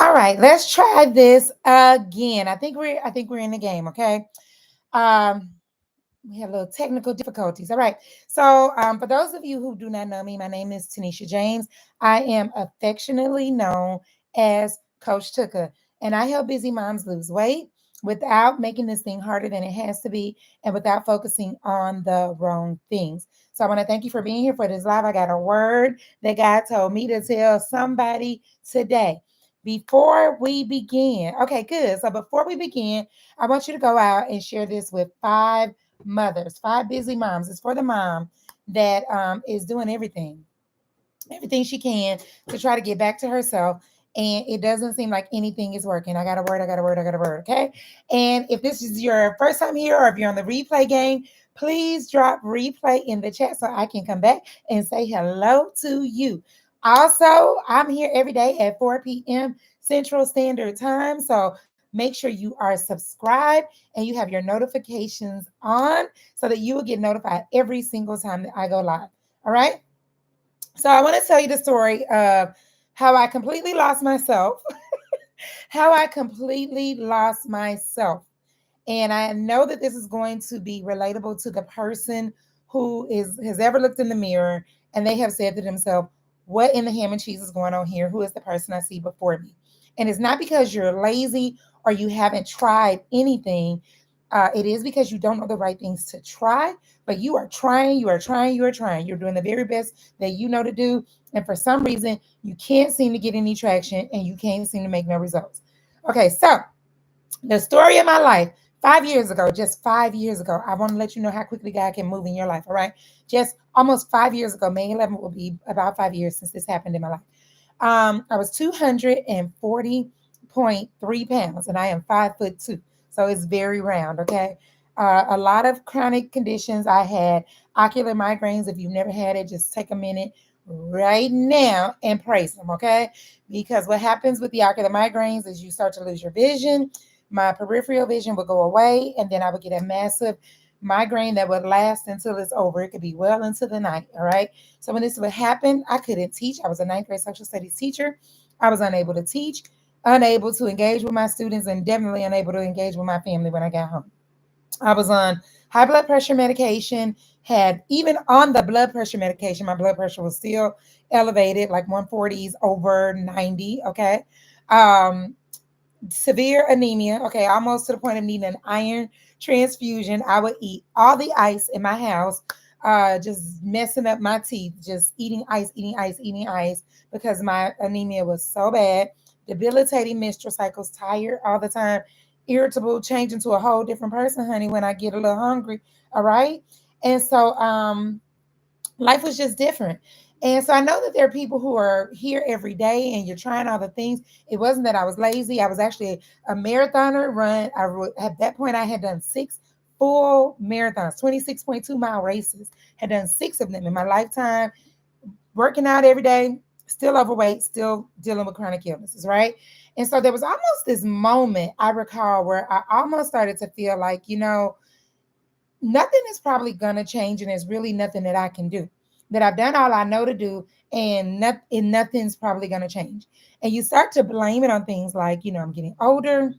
All right, let's try this again. I think we're in the game, okay? Um we have a little technical difficulties. All right. So, for those of you who do not know me, my name is Tanisha James. I am affectionately known as Coach Tooker, and I help busy moms lose weight without making this thing harder than it has to be and without focusing on the wrong things. So, I want to thank you for being here for this live. I got a word that God told me to tell somebody today. Before we begin, okay, good. So, before we begin, I want you to go out and share this with five busy moms. It's for the mom that is doing everything she can to try to get back to herself. And it doesn't seem like anything is working. I got a word, I got a word, I got a word. Okay. And if this is your first time here or if you're on the replay game, please drop replay in the chat so I can come back and say hello to you. Also, I'm here every day at 4 p.m. Central Standard Time. So make sure you are subscribed and you have your notifications on so that you will get notified every single time that I go live. All right. So I want to tell you the story of how I completely lost myself, how I completely lost myself. And I know that this is going to be relatable to the person who has ever looked in the mirror and they have said to themselves, what in the ham and cheese is going on here? Who is the person I see before me? And it's not because you're lazy or you haven't tried anything. It is because you don't know the right things to try, but you are trying, you are trying, you are trying. You're doing the very best that you know to do. And for some reason, you can't seem to get any traction and you can't seem to make no results. Okay, so the story of my life 5 years ago, just 5 years ago, I want to let you know how quickly God can move in your life. All right. Just almost 5 years ago, May 11th will be about 5 years since this happened in my life. I was 240.3 pounds and I am 5'2". So it's very round. Okay. A lot of chronic conditions. I had ocular migraines. If you've never had it, just take a minute right now and praise them. Okay. Because what happens with the ocular migraines is you start to lose your vision. My peripheral vision would go away, and then I would get a massive migraine that would last until it's over. It could be well into the night. All right. So when this would happen, I couldn't teach. I was a ninth grade social studies teacher. I was unable to teach, unable to engage with my students, and definitely unable to engage with my family when I got home. I was on high blood pressure medication, had even on the blood pressure medication, my blood pressure was still elevated, like 140s over 90. Okay. Um, Severe anemia. Okay, almost to the point of needing an iron transfusion. I would eat all the ice in my house, just messing up my teeth, just eating ice, eating ice, eating ice because my anemia was so bad. Debilitating menstrual cycles, tired all the time, irritable, change into a whole different person, honey, when I get a little hungry. All right. And so life was just different. And so I know that there are people who are here every day and you're trying all the things. It wasn't that I was lazy. I was actually a marathoner run. At that point, I had done 6 full marathons, 26.2 mile races, had done 6 of them in my lifetime, working out every day, still overweight, still dealing with chronic illnesses, right? And so there was almost this moment I recall where I almost started to feel like, nothing is probably going to change and there's really nothing that I can do. That I've done all I know to do and nothing's probably going to change. And you start to blame it on things like, I'm getting older.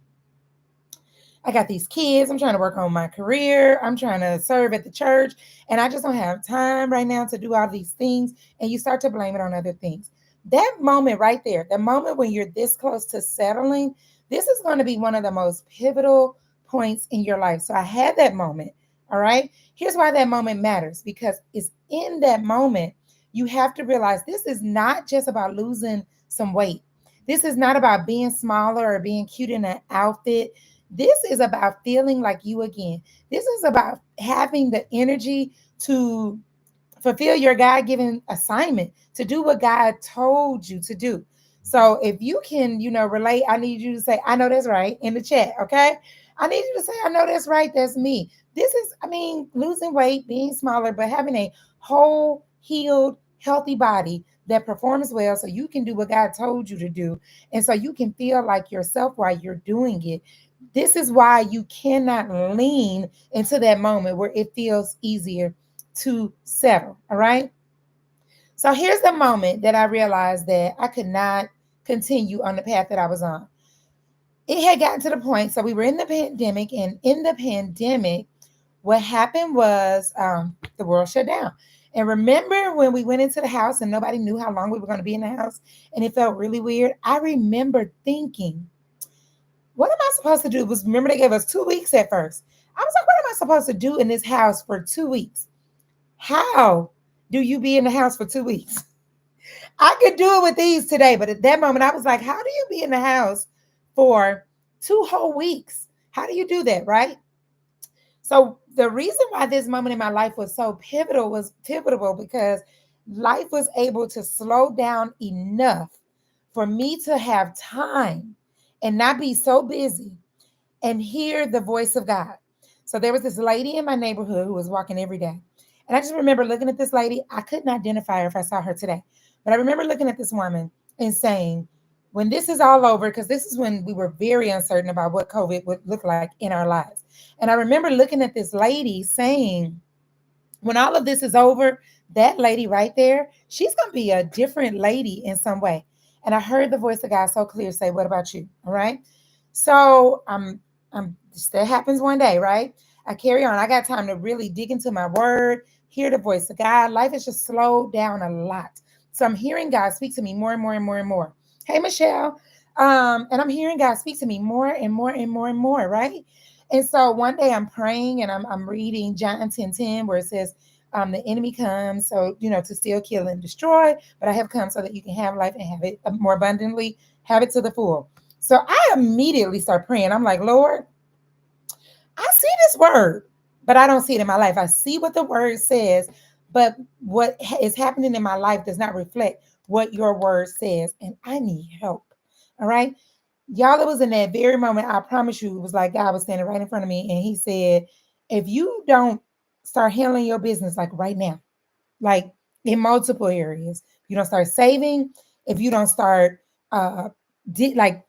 I got these kids. I'm trying to work on my career. I'm trying to serve at the church. And I just don't have time right now to do all these things. And you start to blame it on other things. That moment right there, the moment when you're this close to settling, this is going to be one of the most pivotal points in your life. So I had that moment. All right. Here's why that moment matters because it's in that moment you have to realize this is not just about losing some weight. This is not about being smaller or being cute in an outfit. This is about feeling like you again. This is about having the energy to fulfill your God given assignment, to do what God told you to do. So if you can, relate, I need you to say, I know that's right in the chat. Okay. I need you to say, I know that's right. That's me. This is, losing weight, being smaller, but having a whole, healed, healthy body that performs well so you can do what God told you to do. And so you can feel like yourself while you're doing it. This is why you cannot lean into that moment where it feels easier to settle. All right. So here's the moment that I realized that I could not continue on the path that I was on. It had gotten to the point, so we were in the pandemic, and in the pandemic, what happened was the world shut down. And remember when we went into the house and nobody knew how long we were going to be in the house, and it felt really weird? I remember thinking, what am I supposed to do? Was remember they gave us 2 weeks at first. I was like, what am I supposed to do in this house for 2 weeks? How do you be in the house for 2 weeks? I could do it with these today, but at that moment, I was like, how do you be in the house for 2 whole weeks? How do you do that, right? So the reason why this moment in my life was so pivotal because life was able to slow down enough for me to have time and not be so busy and hear the voice of God. So there was this lady in my neighborhood who was walking every day. And I just remember looking at this lady. I couldn't identify her if I saw her today. But I remember looking at this woman and saying, when this is all over, because this is when we were very uncertain about what COVID would look like in our lives. And I remember looking at this lady saying, when all of this is over, that lady right there, she's going to be a different lady in some way. And I heard the voice of God so clear say, what about you? All right. So that happens one day, right? I carry on. I got time to really dig into my word, hear the voice of God. Life has just slowed down a lot. So I'm hearing God speak to me more and more and more and more. Hey, Michelle. And I'm hearing God speak to me more and more and more and more, right? And so one day I'm praying and I'm reading John 10:10, where it says, the enemy comes, so, to steal, kill, and destroy, but I have come so that you can have life and have it more abundantly, have it to the full. So I immediately start praying. I'm like, Lord, I see this word, but I don't see it in my life. I see what the word says, but what is happening in my life does not reflect what your word says, and I need help. All right. Y'all, it was in that very moment, I promise you, it was like God was standing right in front of me, and he said, if you don't start handling your business like right now, like in multiple areas, if you don't start saving, if you don't start like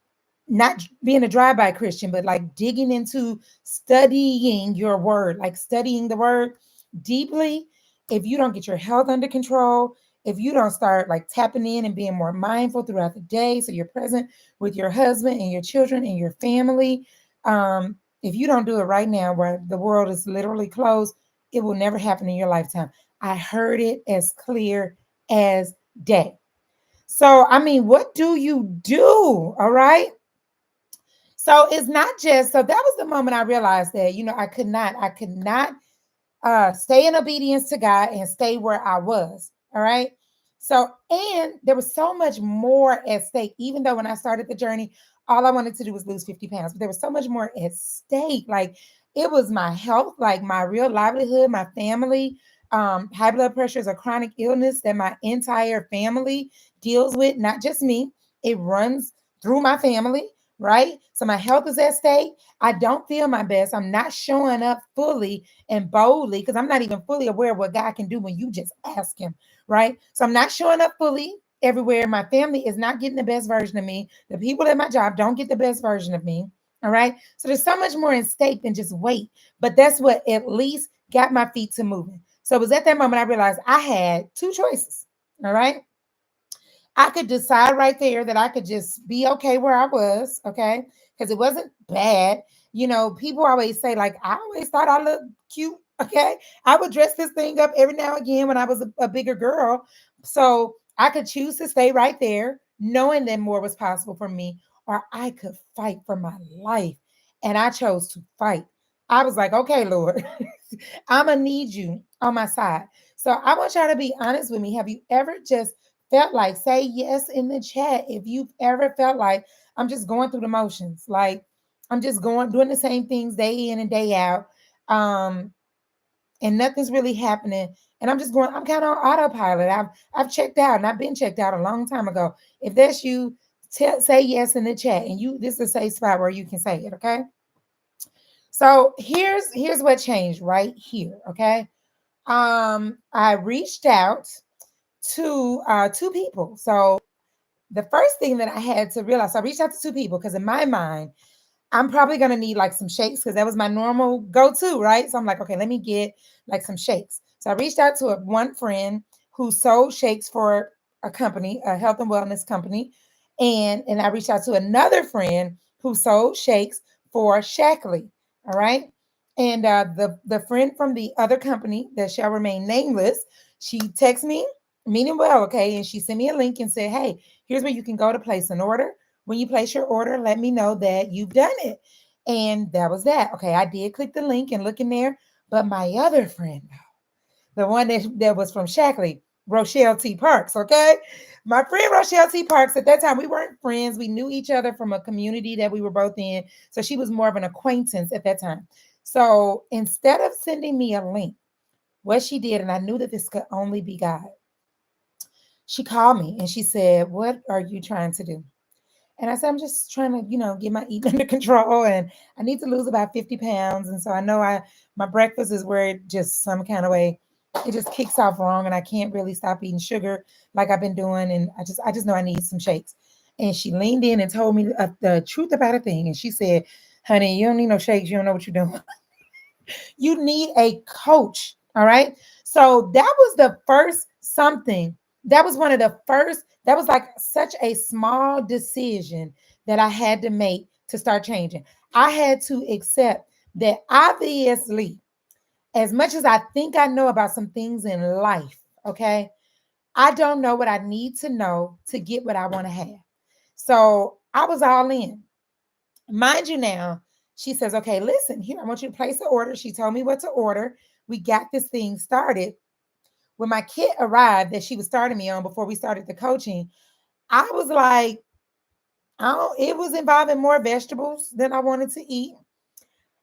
not being a drive-by Christian, but like digging into studying your word, like studying the word deeply, if you don't get your health under control, if you don't start like tapping in and being more mindful throughout the day, so you're present with your husband and your children and your family, if you don't do it right now where the world is literally closed, it will never happen in your lifetime. I heard it as clear as day. So, I mean, what do you do? All right. So it's not just, so that was the moment I realized that, I could not stay in obedience to God and stay where I was. All right. So, and there was so much more at stake, even though when I started the journey, all I wanted to do was lose 50 pounds, but there was so much more at stake. Like it was my health, like my real livelihood, my family. High blood pressure is a chronic illness that my entire family deals with, not just me. It runs through my family, right? So my health is at stake. I don't feel my best. I'm not showing up fully and boldly because I'm not even fully aware of what God can do when you just ask Him, right? So I'm not showing up fully everywhere. My family is not getting the best version of me. The people at my job don't get the best version of me. All right. So there's so much more in stake than just weight. But that's what at least got my feet to moving. So it was at that moment I realized I had two choices. All right. I could decide right there that I could just be okay where I was, okay? Because it wasn't bad. People always say, like, I always thought I looked cute, okay? I would dress this thing up every now and again when I was a bigger girl. So I could choose to stay right there, knowing that more was possible for me, or I could fight for my life. And I chose to fight. I was like, okay, Lord, I'm going to need you on my side. So I want y'all to be honest with me. Have you ever just felt like, say yes in the chat if you've ever felt like I'm just going through the motions, like I'm just going doing the same things day in and day out, um and nothing's really happening, and I'm kind of on autopilot. I've checked out, and I've been checked out a long time ago. If that's you, say yes in the chat, and this is a safe spot where you can say it. Okay. So here's what changed right here. Okay. I reached out to two people. So the first thing that I had to realize, I reached out to two people because in my mind, I'm probably gonna need like some shakes because that was my normal go-to, right? So I'm like, okay, let me get like some shakes. So I reached out to one friend who sold shakes for a company, a health and wellness company. And I reached out to another friend who sold shakes for Shackley. All right. And the friend from the other company that shall remain nameless, she texted me, meaning well, okay, and she sent me a link and said, "Hey, here's where you can go to place an order. When you place your order, let me know that you've done it." And that was that. Okay, I did click the link and look in there, but my other friend, the one that was from Shackley, Rochelle T. Parks, okay? My friend Rochelle T. Parks, at that time, we weren't friends. We knew each other from a community that we were both in. So she was more of an acquaintance at that time. So instead of sending me a link, what she did, and I knew that this could only be God, she called me and she said, "What are you trying to do?" And I said, "I'm just trying to, get my eating under control, and I need to lose about 50 pounds. And so I know my breakfast is where it just some kind of way, it just kicks off wrong, and I can't really stop eating sugar like I've been doing. And I just know I need some shakes." And she leaned in and told me the truth about a thing. And she said, "Honey, you don't need no shakes. You don't know what you're doing. You need a coach." All right. So that was the first something. That was one of the first, that was like such a small decision that I had to make to start changing. I had to accept that obviously, as much as I think I know about some things in life, okay, I don't know what I need to know to get what I want to have. So I was all in. Mind you, now, she says, "Okay, listen, here, I want you to place an order." She told me what to order. We got this thing started. When my kit arrived that she was starting me on before we started the coaching, I was like, it was involving more vegetables than I wanted to eat.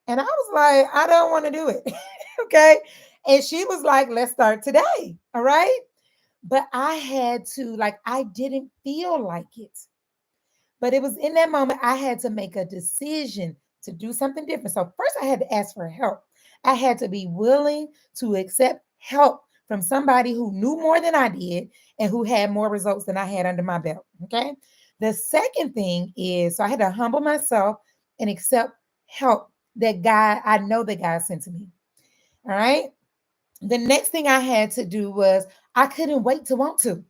And I was like, "I don't want to do it." Okay. And she was like, "Let's start today." All right. But I had to, like, I didn't feel like it. But it was in that moment I had to make a decision to do something different. So first I had to ask for help. I had to be willing to accept help from somebody who knew more than I did and who had more results than I had under my belt. Okay. The second thing is, so I had to humble myself and accept help that God, I know that God sent to me. All right. The next thing I had to do was I couldn't wait to want to.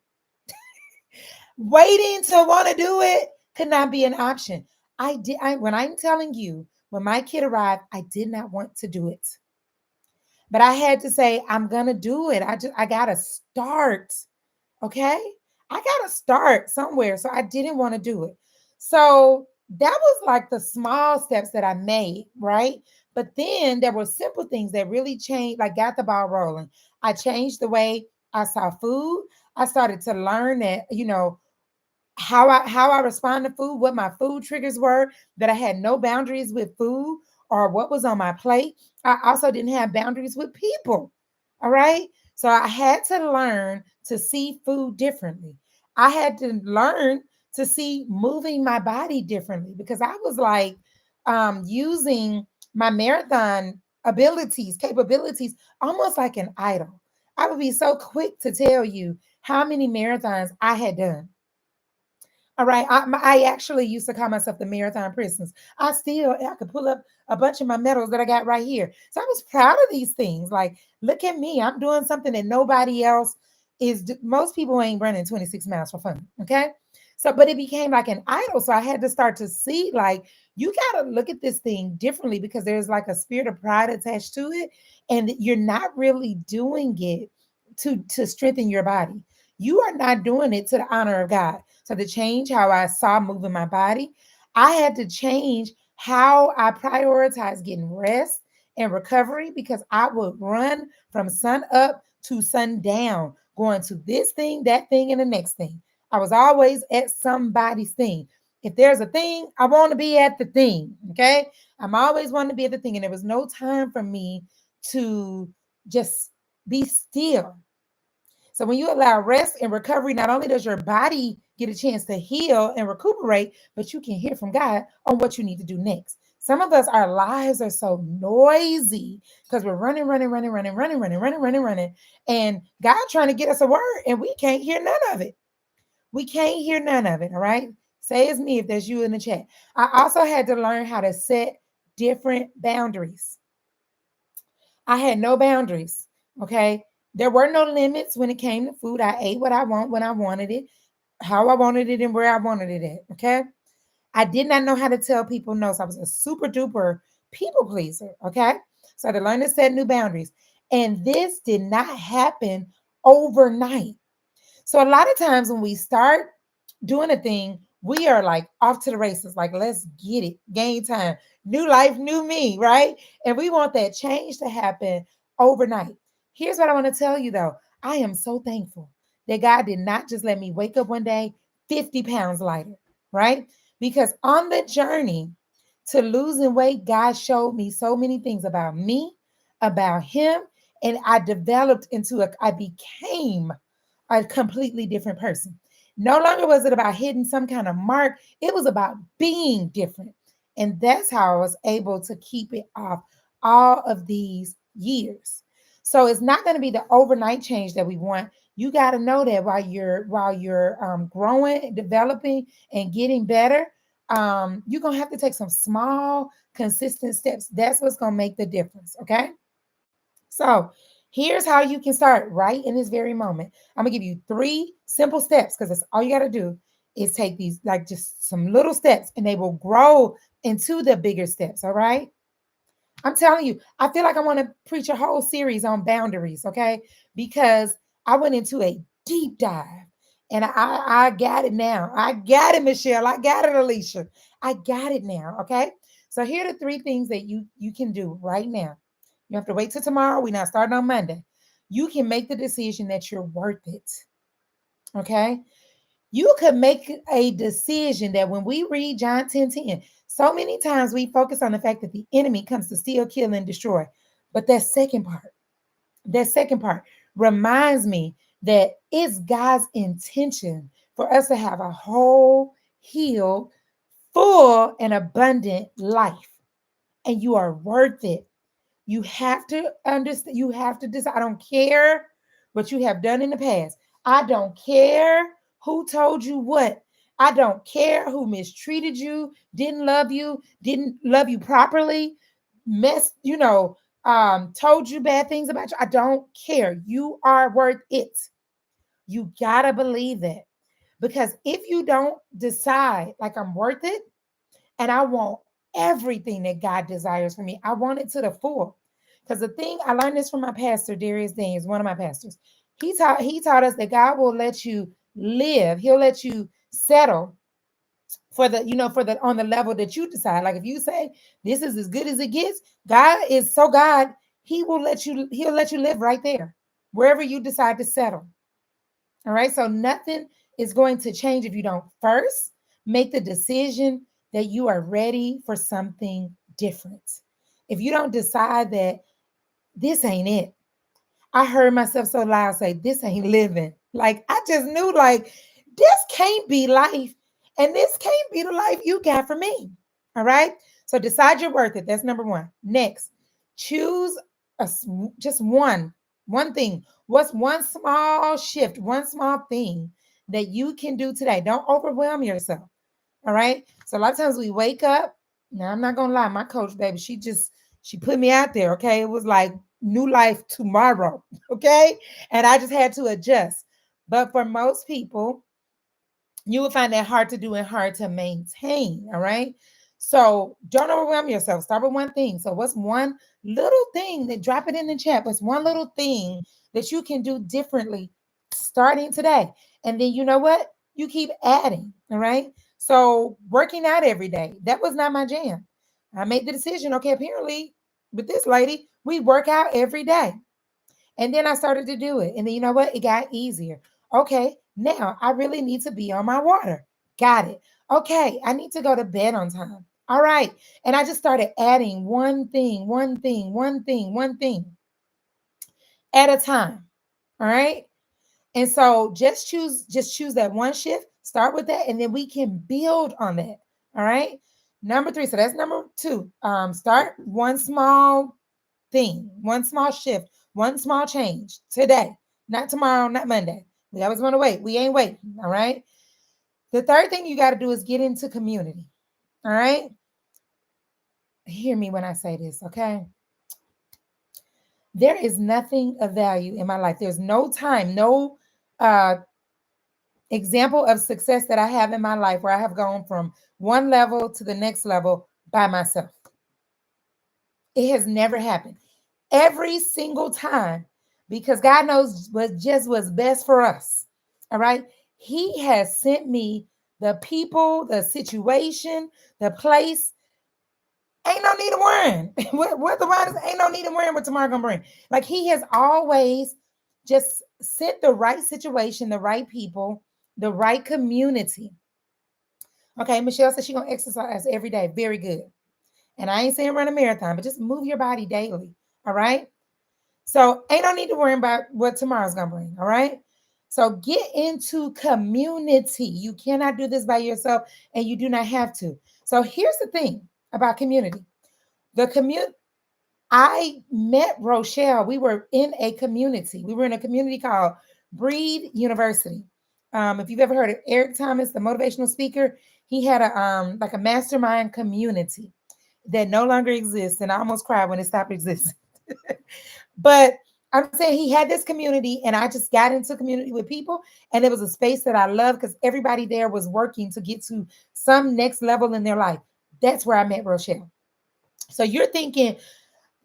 Waiting to want to do it could not be an option. When I'm telling you, when my kid arrived, I did not want to do it. But I had to say, I'm gonna do it. I gotta start. Okay. I gotta start somewhere. So I didn't want to do it. So that was like the small steps that I made, right? But then there were simple things that really changed, like got the ball rolling. I changed the way I saw food. I started to learn that, how I respond to food, what my food triggers were, that I had no boundaries with food or what was on my plate. I also didn't have boundaries with people. All right. So I had to learn to see food differently. I had to learn to see moving my body differently because I was like using my marathon capabilities, almost like an idol. I would be so quick to tell you how many marathons I had done. All right. I actually used to call myself the marathon princess. I could pull up a bunch of my medals that I got right here. So I was proud of these things. Like, look at me. I'm doing something that nobody else most people ain't running 26 miles for fun. Okay. So, but it became like an idol. So I had to start to see, like, you got to look at this thing differently because there's like a spirit of pride attached to it. And you're not really doing it to strengthen your body. You are not doing it to the honor of God. So to change how I saw moving my body, I had to change how I prioritize getting rest and recovery because I would run from sun up to sundown, going to this thing, that thing, and the next thing. I was always at somebody's thing. If there's a thing, I want to be at the thing. Okay. I'm always wanting to be at the thing. And there was no time for me to just be still. So when you allow rest and recovery, not only does your body get a chance to heal and recuperate, but you can hear from God on what you need to do next. Some of us, our lives are so noisy because we're running, running, running, running, running, running, running, running, running. And God trying to get us a word and we can't hear none of it. We can't hear none of it. All right. Say it's me if there's you in the chat. I also had to learn how to set different boundaries. I had no boundaries. Okay. There were no limits when it came to food. I ate what I want when I wanted it. how I wanted it and where I wanted it at. Okay. I did not know how to tell people no. So I was a super duper people pleaser. Okay. So I had to learn to set new boundaries. And this did not happen overnight. So a lot of times when we start doing a thing, we are like off to the races, like, let's get it, game time, new life, new me, right? And we want that change to happen overnight. Here's what I want to tell you though. I am so thankful that God did not just let me wake up one day 50 pounds lighter, right? Because on the journey to losing weight, God showed me so many things about me, about Him, and I became a completely different person. No longer was it about hitting some kind of mark, it was about being different. And that's how I was able to keep it off all of these years. So it's not going to be the overnight change that we want. You got to know that while you're growing, developing, and getting better, you're gonna have to take some small, consistent steps. That's what's gonna make the difference. Okay. So here's how you can start right in this very moment. I'm gonna give you three simple steps because that's all you gotta do is take these, like just some little steps, and they will grow into the bigger steps. All right. I'm telling you, I feel like I want to preach a whole series on boundaries, okay? Because I went into a deep dive and I got it now. I got it, Michelle. I got it, Alicia. I got it now, okay? So here are the three things that you can do right now. You have to wait till tomorrow. We're not starting on Monday. You can make the decision that you're worth it, okay? You could make a decision that when we read John 10:10, so many times we focus on the fact that the enemy comes to steal, kill, and destroy. But that second part reminds me that it's God's intention for us to have a whole, healed, full, and abundant life. And you are worth it. You have to understand, you have to decide. I don't care what you have done in the past. I don't care who told you what. I don't care who mistreated you, didn't love you properly, told you bad things about you. I don't care. You are worth it. You gotta believe that. Because if you don't decide, like, I'm worth it, and I want everything that God desires for me. I want it to the full. Because the thing I learned this from my pastor, Darius Daniels, one of my pastors. He taught us that God will let you live. He'll let you settle for the on the level that you decide. Like if you say this is as good as it gets, God is so God, he'll let you live right there, wherever you decide to settle. All right. So nothing is going to change if you don't first make the decision that you are ready for something different. If you don't decide that this ain't it, I heard myself so loud say, this ain't living. Like I just knew, like, this can't be life. And this can't be the life you got for me. All right. So decide you're worth it. That's number one. Next, choose just one thing. What's one small shift, one small thing that you can do today? Don't overwhelm yourself. All right. So a lot of times we wake up. Now I'm not gonna lie, my coach, baby, she put me out there. Okay. It was like new life tomorrow. Okay. And I just had to adjust. But for most people, you will find that hard to do and hard to maintain. All right. So don't overwhelm yourself. Start with one thing. So, what's one little thing that drop it in the chat? What's one little thing that you can do differently starting today? And then you know what? You keep adding. All right. So, working out every day, that was not my jam. I made the decision. Okay, apparently with this lady, we work out every day. And then I started to do it. And then you know what? It got easier. Okay, now I really need to be on my water. Got it. Okay, I need to go to bed on time. All right. And I just started adding one thing at a time. All right. And so just choose that one shift, start with that, and then we can build on that. All right. Number three. So that's number two. Start one small thing, one small shift, one small change today, not tomorrow, not Monday. We always want to wait. We ain't waiting. All right. The third thing you got to do is get into community. All right. Hear me when I say this. Okay. There is nothing of value in my life. There's no time, no uh example of success that I have in my life where I have gone from one level to the next level by myself. It has never happened. Every single time, because God knows what's best for us. All right. He has sent me the people, the situation, the place. Ain't no need of worrying. what the word is, ain't no need of worrying what tomorrow gonna bring. Like he has always just sent the right situation, the right people, the right community. Okay, Michelle says she's gonna exercise every day. Very good. And I ain't saying run a marathon, but just move your body daily. All right. So ain't no need to worry about what tomorrow's gonna bring. All right. So get into community. You cannot do this by yourself, and you do not have to. So here's the thing about community. The community. I met Rochelle. We were in a community. We were in a community called Breathe University. If you've ever heard of Eric Thomas, the motivational speaker, he had a like a mastermind community that no longer exists, and I almost cried when it stopped existing. But I'm saying he had this community, and I just got into community with people, and it was a space that I love because everybody there was working to get to some next level in their life. That's where I met Rochelle. So you're thinking,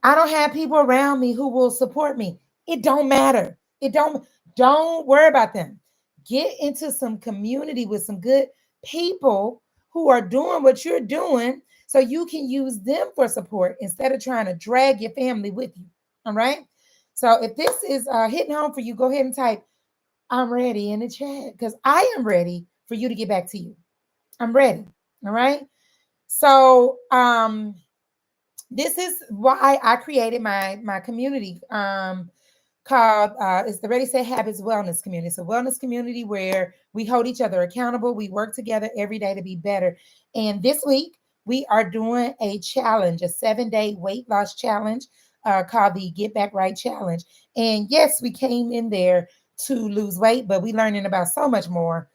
I don't have people around me who will support me. It don't matter. It don't worry about them. Get into some community with some good people who are doing what you're doing so you can use them for support instead of trying to drag your family with you. All right? So if this is hitting home for you, go ahead and type I'm ready in the chat because I am ready for you to get back to you. I'm ready. All right? So this is why I created my community called it's the Ready Set Habits Wellness Community. It's a wellness community where we hold each other accountable. We work together every day to be better. And this week we are doing a challenge, a 7-day weight loss challenge called the Get Back Right Challenge. And yes, we came in there to lose weight, but we learning about so much more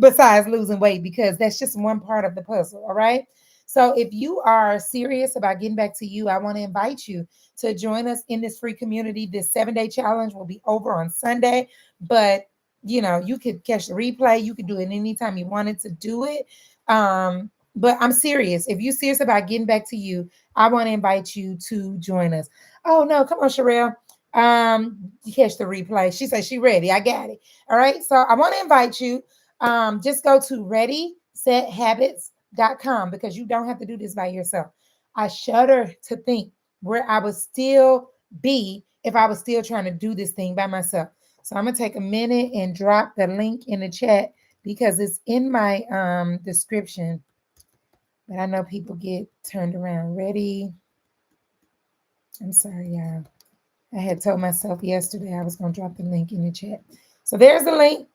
besides losing weight because that's just one part of the puzzle. All right. So if you are serious about getting back to you, I want to invite you to join us in this free community. This 7-day challenge will be over on Sunday, but you could catch the replay. You could do it anytime you wanted to do it. But I'm serious. If you're serious about getting back to you, I want to invite you to join us. Oh no, come on, Sherelle. You catch the replay. She said she ready. I got it. All right. So I want to invite you. Just go to readysethabits.com because you don't have to do this by yourself. I shudder to think where I would still be if I was still trying to do this thing by myself. So I'm gonna take a minute and drop the link in the chat because it's in my description. But I know people get turned around. Ready? I'm sorry, y'all. I had told myself yesterday I was gonna drop the link in the chat. So there's the link.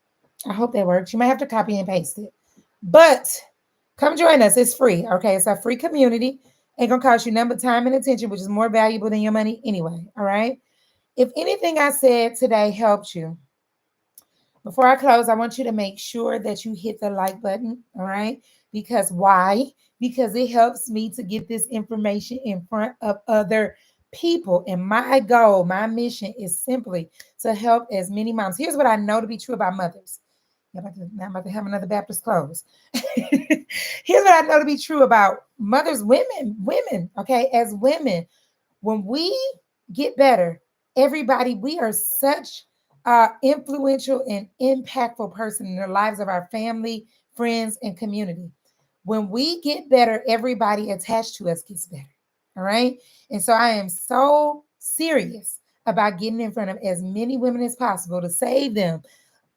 I hope that works. You might have to copy and paste it. But come join us. It's free. Okay. It's a free community. Ain't gonna cost you number, time, and attention, which is more valuable than your money anyway. All right. If anything I said today helped you, before I close, I want you to make sure that you hit the like button. All right. Because why? Because it helps me to get this information in front of other people. And my goal, my mission is simply to help as many moms. Here's what I know to be true about mothers. I'm about to have another Baptist close. Here's what I know to be true about mothers, women, okay? As women, when we get better, everybody, we are such influential and impactful person in the lives of our family, friends, and community. When we get better, everybody attached to us gets better. All right. And so I am so serious about getting in front of as many women as possible to save them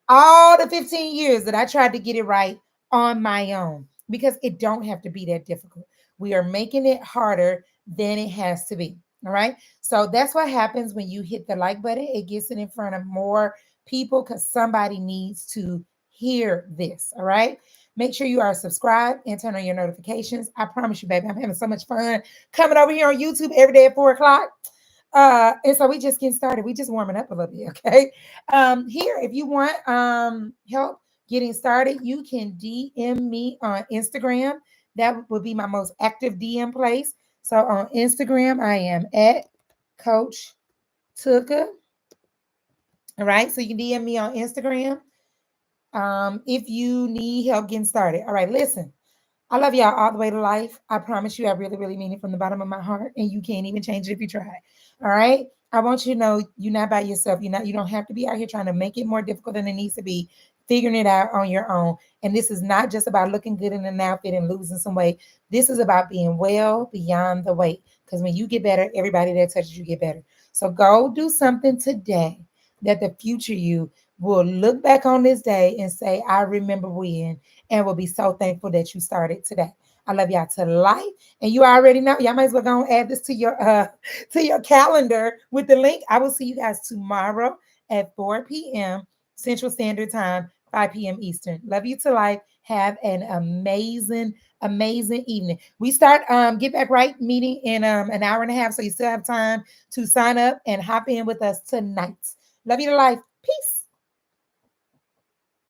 all the 15 years that I tried to get it right on my own because it don't have to be that difficult. We are making it harder than it has to be. All right. So that's what happens when you hit the like button. It gets it in front of more people because somebody needs to hear this. All right. Make sure you are subscribed and turn on your notifications. I promise you, baby, I'm having so much fun coming over here on YouTube every day at 4 o'clock. And so we just getting started. We just warming up a little bit, okay? Here, if you want help getting started, you can DM me on Instagram. That would be my most active DM place. So on Instagram, I am at Coach Tooka. All right, so you can DM me on Instagram. if you need help getting started. All right, listen. I love y'all all the way to life. I promise you, I really, really mean it from the bottom of my heart, and you can't even change it if you try. All right. I want you to know you're not by yourself. You're not. You don't have to be out here trying to make it more difficult than it needs to be. Figuring it out on your own. And this is not just about looking good in an outfit and losing some weight. This is about being well beyond the weight. Because when you get better, everybody that touches you get better. So go do something today that the future you will look back on this day and say, I remember when, and will be so thankful that you started today. I love y'all to life. And you already know, y'all might as well go and add this to your calendar with the link. I will see you guys tomorrow at 4 p.m. Central Standard Time, 5 p.m. Eastern. Love you to life. Have an amazing, amazing evening. We start Get Back Right meeting in an hour and a half. So you still have time to sign up and hop in with us tonight. Love you to life. Peace.